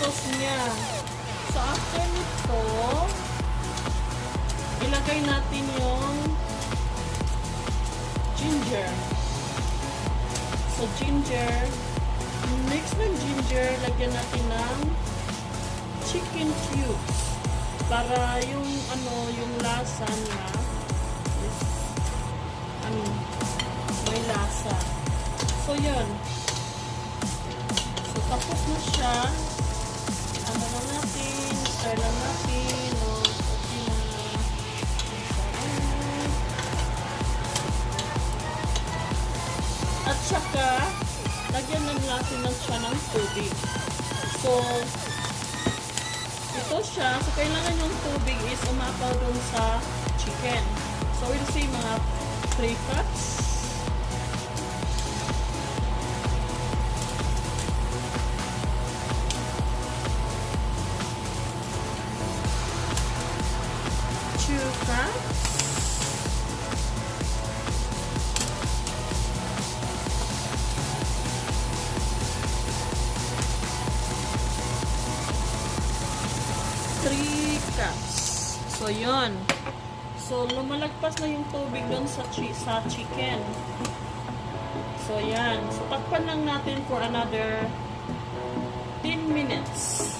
sauce niya. So, after nito, ilagay natin yung ginger. So, ginger. Mix ng ginger, lagyan natin ng chicken cubes. Para yung, yung lasa niya is, may lasa. So, yun. So, tapos na siya. Ano lang natin, stir lang natin, okay na. At saka, lagyan lang natin siya ng tubig. So, ito siya. So, kailangan yung tubig is umapaw dun sa chicken. So, we'll say mga 3 cups. Cups. So, yun. So, lumalagpas na yung tubig doon sa chicken. So, yan. So, takpan lang natin for another 10 minutes.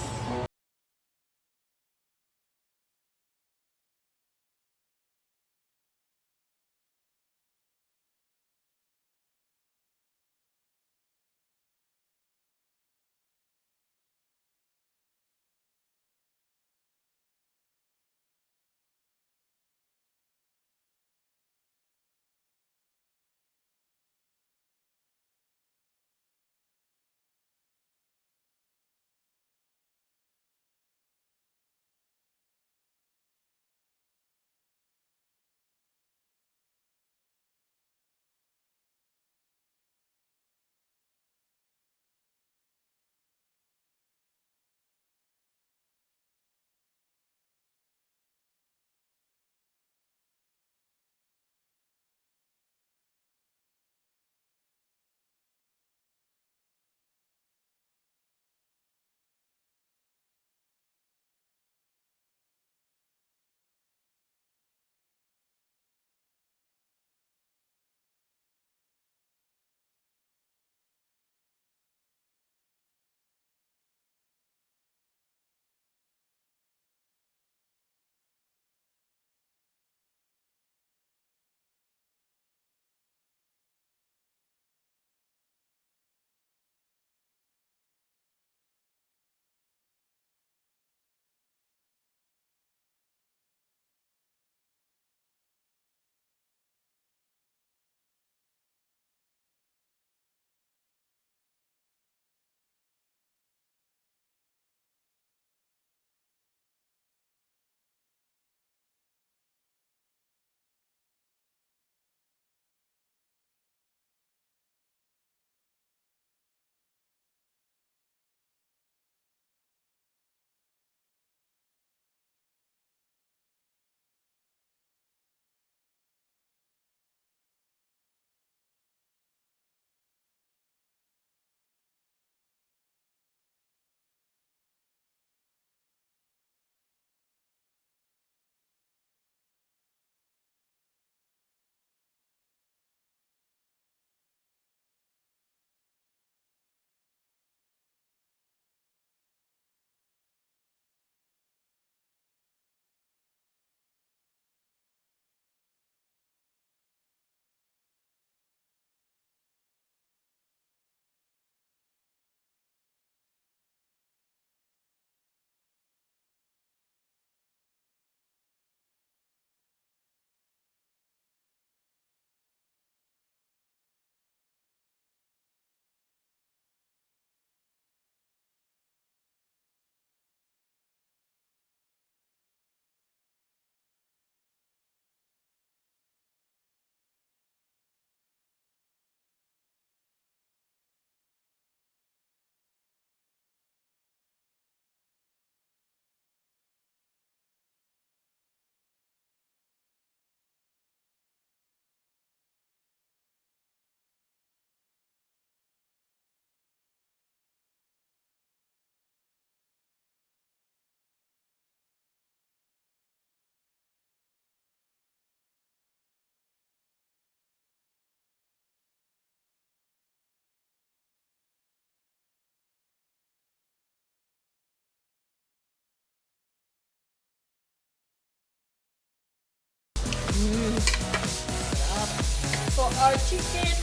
our chicken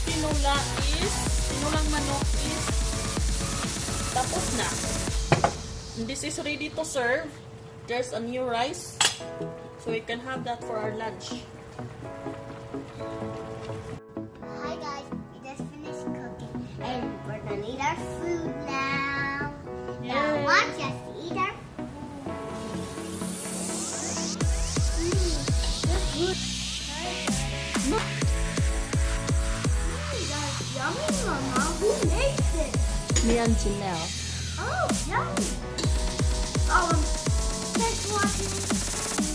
tinolang manok is tapos na. And this is ready to serve. There's a new rice. So we can have that for our lunch. Hi guys, we just finished cooking and we're gonna eat our food now. Now Yay. watch us eat our food. That's yummy, Mama. Who makes it? Me and Janelle. Oh, yummy. Thanks for watching.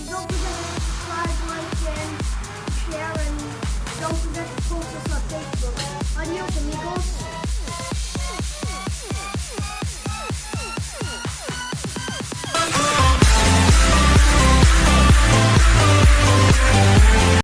Don't forget to subscribe, like, and share, and don't forget to post us on Facebook.